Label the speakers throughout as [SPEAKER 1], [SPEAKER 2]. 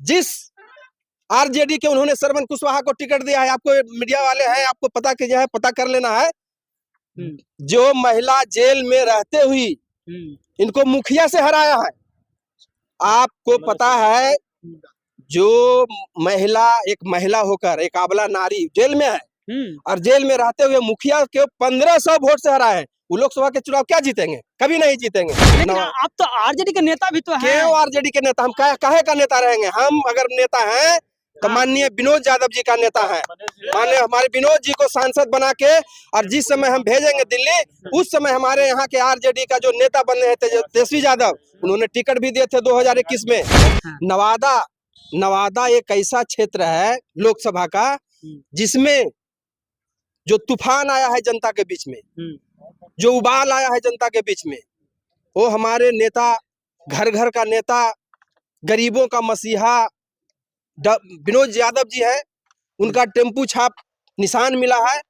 [SPEAKER 1] जिस आरजेडी के उन्होंने श्रवण कुशवाहा को टिकट दिया है, आपको मीडिया वाले हैं, आपको पता कीजिए है, पता कर लेना है। जो महिला जेल में रहते हुई इनको मुखिया से हराया है। आपको पता है, जो एक महिला होकर एक अबला नारी जेल में है और जेल में रहते हुए मुखिया के 1500 वोट से हराए हैं। वो लोकसभा के चुनाव क्या जीतेंगे? कभी नहीं जीतेंगे।
[SPEAKER 2] लेकिन आप तो आरजेडी के नेता भी तो हैं।
[SPEAKER 1] क्यों आरजेडी के नेता? हम काहे का नेता रहेंगे? हम अगर नेता हैं तो माननीय विनोद यादव जी का नेता है। माननीय हमारे विनोद जी को सांसद बना के और जिस समय हम भेजेंगे दिल्ली, उस समय हमारे यहाँ के आरजेडी का जो नेता बने थे तेजस्वी यादव, उन्होंने टिकट भी दिए थे 2021 में। नवादा एक ऐसा क्षेत्र है लोकसभा का जिसमें जो तूफान आया है जनता के बीच में, जो उबाल आया है जनता के बीच में, वो हमारे नेता, घर घर का नेता, गरीबों का मसीहा विनोद यादव जी है। उनका टेम्पू छाप निशान मिला है।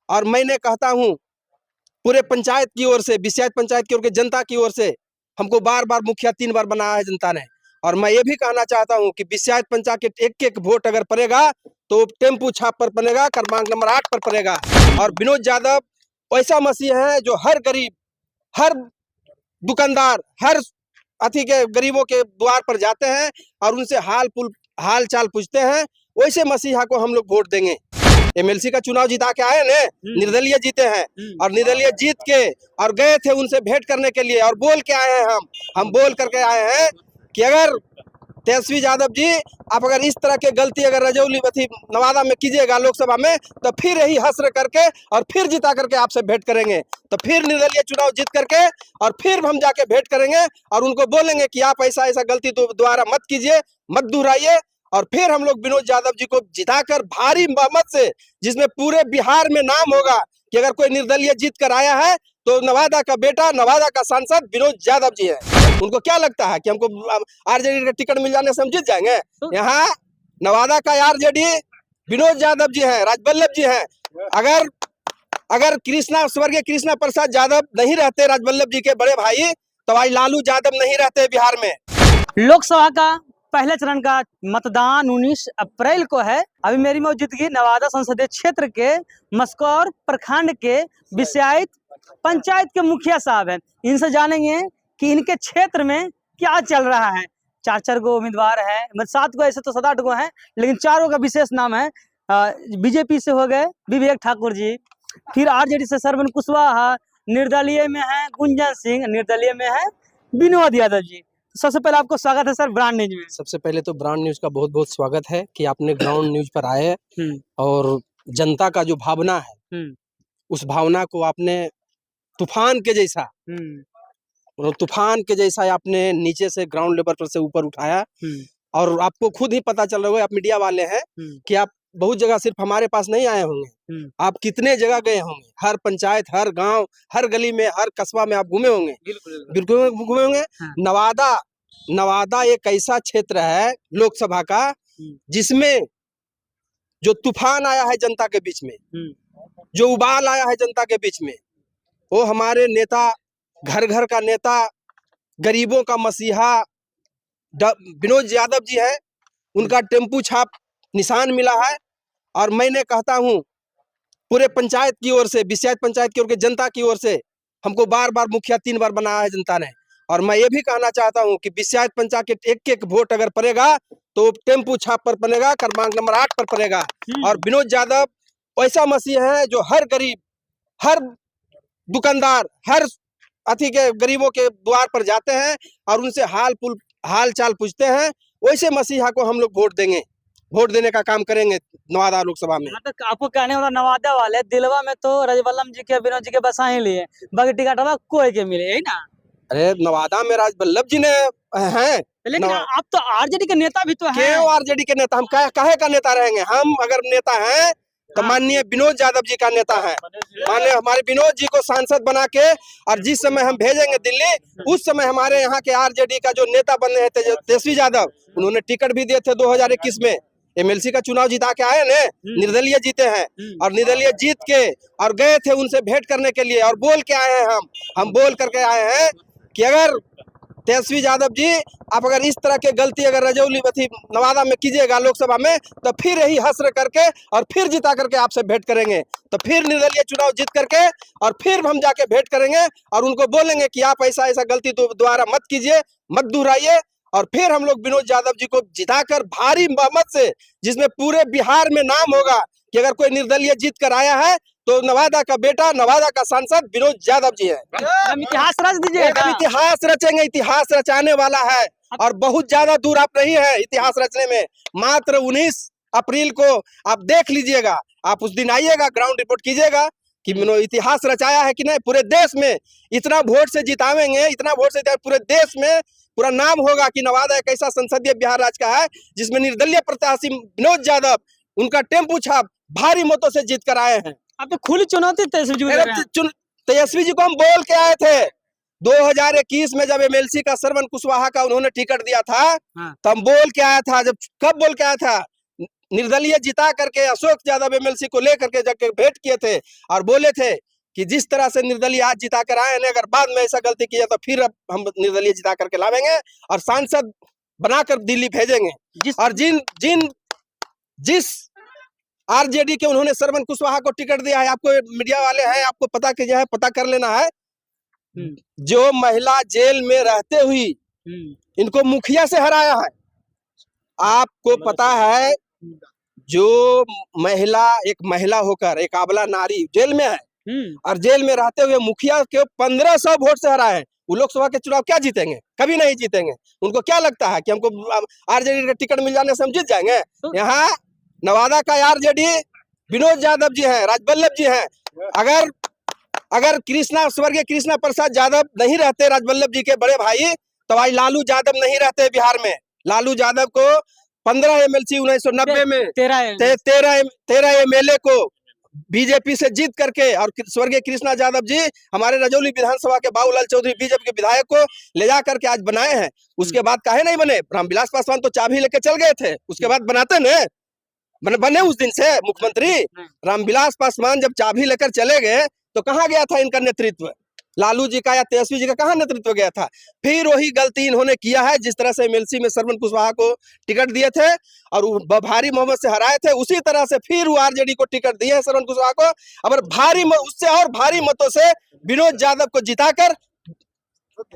[SPEAKER 1] और मैंने कहता हूं पूरे पंचायत की ओर से, बिस्यात पंचायत की ओर के जनता की ओर से, हमको बार बार मुखिया 3 बार बनाया है जनता ने। और मैं ये भी कहना चाहता हूं कि बिस्यात पंचायत के एक वोट अगर पड़ेगा तो टेम्पू छाप पर पड़ेगा, क्रमांक नंबर 8 पर पड़ेगा। और विनोद यादव ऐसा मसीह है जो हर गरीब, हर दुकानदार, हर अति के गरीबों के द्वार पर जाते हैं और उनसे हाल चाल पूछते हैं। वैसे मसीहा को हम लोग वोट देंगे। एमएलसी का चुनाव जिता के आए ने, निर्दलीय जीते हैं और निर्दलीय जीत के और गए थे उनसे भेंट करने के लिए और बोल के आए हैं। हम बोल करके आए हैं कि अगर तेजस्वी यादव जी आप अगर इस तरह के गलती अगर रजौली नवादा में कीजिएगा लोकसभा में, तो फिर यही हसर करके और फिर जिता करके आपसे भेंट करेंगे। तो फिर निर्दलीय चुनाव जीत करके और फिर हम जाके भेंट करेंगे और उनको बोलेंगे कि आप ऐसा गलती दोबारा मत कीजिए, मत दोहराइए। और फिर हम लोग विनोद यादव जी को जिताकर भारी बहुमत से, जिसमें पूरे बिहार में नाम होगा कि अगर कोई निर्दलीय जीत कर आया है तो नवादा का बेटा, नवादा का सांसद विनोद यादव जी है। उनको क्या लगता है कि हमको आरजेडी का टिकट मिल जाने से हम जीत जाएंगे? यहाँ नवादा का आरजेडी विनोद यादव जी हैं, राजवल्लभ जी हैं। अगर स्वर्गीय कृष्णा प्रसाद यादव नहीं रहते, राजवल्लभ जी के बड़े भाई, तो भाई लालू यादव नहीं रहते बिहार में।
[SPEAKER 2] लोकसभा का पहले चरण का मतदान 19 अप्रैल को है। अभी मेरी मौजूदगी नवादा संसदीय क्षेत्र के मस्कौर प्रखंड के बिस्यात पंचायत के मुखिया साहब हैं। इनसे जानेंगे कि इनके क्षेत्र में क्या चल रहा है। 4 गो उम्मीदवार हैं, मतलब 7 गो, ऐसे तो 7-8 गो हैं, लेकिन 4 का विशेष नाम है। बीजेपी से हो गए विवेक ठाकुर जी, फिर आरजेडी से श्रवण कुशवाहा, निर्दलीय में है गुंजन सिंह, निर्दलीय में है विनोद यादव जी। सबसे पहले आपको स्वागत है सर ब्रांड न्यूज में।
[SPEAKER 1] सबसे पहले तो ब्रांड न्यूज का बहुत बहुत स्वागत है कि आपने ग्राउंड न्यूज पर आए और जनता का जो भावना है उस भावना को आपने तूफान के जैसा आपने नीचे से ग्राउंड लेवल पर से ऊपर उठाया। और आपको खुद ही पता चल रहा है, आप मीडिया वाले हैं, कि आप बहुत जगह सिर्फ हमारे पास नहीं आए होंगे, आप कितने जगह गए होंगे। हर पंचायत, हर गांव, हर गली में, हर कस्बा में आप घूमे होंगे। बिल्कुल घूमे होंगे। नवादा एक ऐसा क्षेत्र है लोकसभा का जिसमें जो तूफान आया है जनता के बीच में, जो उबाल आया है जनता के बीच में, वो हमारे नेता, घर घर का नेता, गरीबों का मसीहा विनोद यादव जी है। उनका टेम्पू छाप निशान मिला है। और मैंने कहता हूं पूरे पंचायत की ओर से, बिस्यात पंचायत की ओर के जनता की ओर से, हमको बार बार मुखिया 3 बार बनाया है जनता ने। और मैं ये भी कहना चाहता हूं कि बिस्यात पंचायत के एक वोट अगर पड़ेगा तो टेम्पू छाप पर पड़ेगा, क्रमांक नंबर 8 पर पड़ेगा। और विनोद यादव ऐसा मसीह है जो हर गरीब, हर दुकानदार, हर अति के गरीबों के द्वार पर जाते हैं और उनसे हाल चाल पूछते हैं। वैसे मसीहा को हम लोग वोट देंगे, वोट देने का काम करेंगे नवादा लोकसभा में।
[SPEAKER 2] तो आपको कहने वाला नवादा वाले दिलवा में तो राजवल्लभ जी के, विनोद जी के बसा ही लिए, बाकी टिकट कोई के मिले, है ना?
[SPEAKER 1] अरे नवादा में राजवल्लभ जी ने हैं,
[SPEAKER 2] लेकिन आप तो आरजेडी के नेता भी तो हैं।
[SPEAKER 1] क्यों आरजेडी के नेता? हम काहे का नेता रहेंगे? हम अगर नेता हैं तो माननीय विनोद यादव जी का नेता है। माननीय हमारे विनोद जी को सांसद बना के और जिस समय हम भेजेंगे दिल्ली, उस समय हमारे यहाँ के आरजेडी का जो नेता बने थे तेजस्वी यादव, उन्होंने टिकट भी दिए थे 2021 में। एमएलसी का चुनाव जिता के आए ने, निर्दलीय जीते हैं और निर्दलीय जीत के और गए थे उनसे भेंट करने के लिए और बोल के आए हैं। हम बोल करके आए हैं कि अगर तेजस्वी यादव जी, आप अगर इस तरह के गलती अगर रजौली नवादा में कीजिएगा लोकसभा में, तो फिर यही हश्र करके और फिर जिता करके आपसे भेंट करेंगे। तो फिर निर्दलीय चुनाव जीत करके और फिर हम जाके भेंट करेंगे और उनको बोलेंगे कि आप ऐसा ऐसा गलती दोबारा मत कीजिए, मत दोहराइए। और फिर हम लोग विनोद यादव जी को जिताकर भारी बहुमत से, जिसमें पूरे बिहार में नाम होगा कि अगर कोई निर्दलीय जीत कर आया है तो नवादा का बेटा, नवादा का सांसद विनोद यादव जी है।
[SPEAKER 2] इतिहास रच दीजिएगा।
[SPEAKER 1] इतिहास रचेंगे, इतिहास रचाने वाला है और बहुत ज्यादा दूर आप नहीं है इतिहास रचने में। मात्र 19 अप्रैल को आप देख लीजिएगा, आप उस दिन आइएगा, ग्राउंड रिपोर्ट कीजिएगा कि इतिहास रचाया है कि नहीं। पूरे देश में इतना वोट से जितावेंगे, इतना वोट से पूरे देश में पूरा नाम होगा कि नवादा एक ऐसा संसदीय बिहार राज्य का है जिसमें निर्दलीय प्रत्याशी विनोद यादव, उनका टेम्पू छाप भारी मतों से जीत कर आए हैं।
[SPEAKER 2] आप तो खुली चुनौती तेजस्वी जी को दे रहे हैं।
[SPEAKER 1] तेजस्वी जी को हम बोल के आए थे 2021 में, जब एमएलसी का श्रवण कुशवाहा का उन्होंने टिकट दिया था।
[SPEAKER 2] हाँ।
[SPEAKER 1] तो हम बोल के आया था, जब कब बोल के आया था, निर्दलीय जिता करके अशोक यादव एमएलसी को लेकर के जाके भेंट किए थे और बोले थे कि जिस तरह से निर्दलीय आज जिता कर आए हैं, अगर बाद में ऐसा गलती किया तो फिर अब हम निर्दलीय जिता करके लावेंगे और सांसद बनाकर दिल्ली भेजेंगे। और जिस आरजेडी के उन्होंने श्रवण कुशवाहा को टिकट दिया है, आपको मीडिया वाले हैं, आपको पता किया है, पता कर लेना है। जो महिला जेल में रहते हुई इनको मुखिया से हराया है। आपको पता है, जो महिला, एक महिला होकर एक अबला नारी जेल में है और जेल में रहते हुए मुखिया के 1500 वोट से हराए हैं। वो लोकसभा के चुनाव क्या जीतेंगे? कभी नहीं जीतेंगे। उनको क्या लगता है कि हमको आरजेडी का टिकट मिल जाने से हम जीत जाएंगे? यहाँ नवादा का आरजेडी विनोद यादव जी हैं, राजवल्लभ जी हैं। अगर कृष्णा, स्वर्गीय कृष्णा प्रसाद यादव नहीं रहते, राजवल्लभ जी के बड़े भाई, तो आज लालू यादव नहीं रहते बिहार में। लालू यादव को 15 एमएलसी 1990 में 13 एमएलए को बीजेपी से जीत करके, और स्वर्गीय कृष्णा यादव जी हमारे रजौली विधानसभा के बाबूलाल चौधरी बीजेपी के विधायक को ले जा करके आज बनाए हैं। उसके बाद काहे नहीं बने? रामविलास पासवान तो चाबी लेके चल गए थे, उसके बाद बनाते न बने उस दिन से मुख्यमंत्री। रामविलास पासवान जब चाबी लेकर चले गए तो कहाँ गया था इनका नेतृत्व? लालू जी का या तेजस्वी जी का कहाँ नेतृत्व गया था? फिर वही गलती इन्होंने किया है। जिस तरह से एमएलसी में श्रवण कुशवाहा को टिकट दिए थे और भारी मोहम्मद से हराए थे, उसी तरह से फिर वो आरजेडी को टिकट दिए है श्रवण कुशवाहा को। अब उससे और भारी मतों से विनोद यादव को जिताकर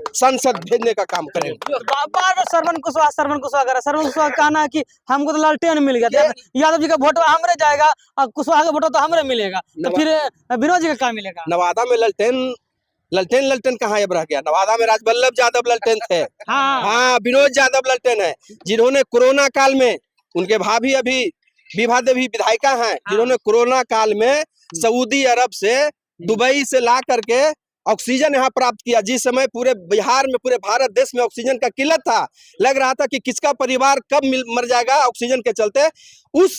[SPEAKER 1] संसद भेजने का काम करेंगे।
[SPEAKER 2] बार श्रवण कुशवाहा कहना है कि हमको तो लालटेन मिल गया, यादव जी का वोट हमरे जाएगा और कुशवाहा का वोट तो हमरे मिलेगा, तो फिर विनोद जी का क्या मिलेगा?
[SPEAKER 1] नवादा में ललटेन कहाँ अब रह गया? नवादा में राजवल्लभ यादव ललटेन थे। हाँ, विनोद यादव ललटेन है, जिन्होंने कोरोना काल में, उनके भाभी अभी विभा देवी विधायिका हैं, जिन्होंने कोरोना काल में सऊदी अरब से, दुबई से ला करके ऑक्सीजन यहाँ प्राप्त किया। जिस समय पूरे बिहार में, पूरे भारत देश में ऑक्सीजन का किल्लत था, लग रहा था कि किसका परिवार कब मर जाएगा ऑक्सीजन के चलते, उस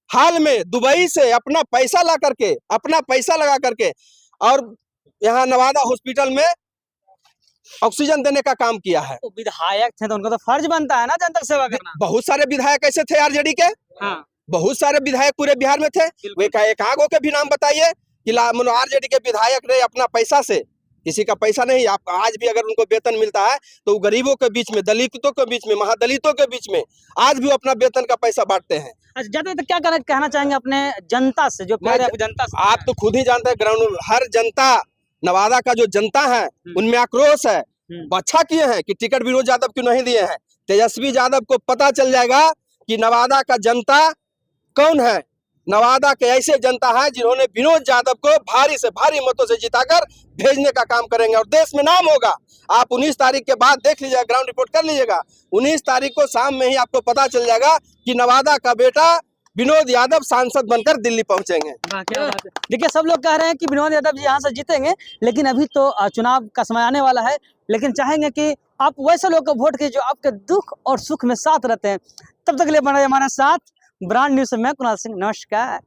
[SPEAKER 1] हाल में दुबई से अपना पैसा ला करके, अपना पैसा लगा करके और यहाँ नवादा हॉस्पिटल में ऑक्सीजन देने का काम किया है।
[SPEAKER 2] तो विधायक थे तो उनका तो फर्ज बनता है ना जनता की सेवा करना।
[SPEAKER 1] बहुत सारे विधायक ऐसे थे आरजेडी के। बहुत सारे विधायक पूरे बिहार में थे। वे एक आगो के भी नाम बताइए कि आरजेडी के विधायक ने अपना पैसा से, किसी का पैसा नहीं, आप आज भी अगर उनको वेतन मिलता है तो गरीबों के बीच में, दलितों के बीच में, महादलितों के बीच में आज भी अपना वेतन का पैसा बांटते हैं।
[SPEAKER 2] अच्छा, तो क्या कहना चाहेंगे अपने जनता से, जो प्यारे जनता से?
[SPEAKER 1] आप तो खुद ही जानते हैं, ग्राउंड हर जनता, नवादा का जो जनता है उनमें आक्रोश है। अच्छा किए हैं कि टिकट विनोद यादव क्यों नहीं दिए हैं। तेजस्वी यादव को पता चल जाएगा कि नवादा का जनता कौन है। नवादा के ऐसे जनता है जिन्होंने विनोद यादव को भारी से भारी मतों से जिताकर भेजने का काम करेंगे और देश में नाम होगा। आप 19 तारीख के बाद देख लीजिएगा, ग्राउंड रिपोर्ट कर लीजिएगा। 19 तारीख को शाम में ही आपको पता चल जाएगा कि नवादा का बेटा विनोद यादव सांसद बनकर दिल्ली पहुंचेंगे।
[SPEAKER 2] देखिए, सब लोग कह रहे हैं कि विनोद यादव जी यहाँ से जीतेंगे, लेकिन अभी तो चुनाव का समय आने वाला है। लेकिन चाहेंगे कि आप वैसे लोग को वोट कीजिए जो आपके दुख और सुख में साथ रहते हैं। तब तक के लिए बना हमारे साथ ब्रांड न्यूज में कुणाल सिंह। नमस्कार।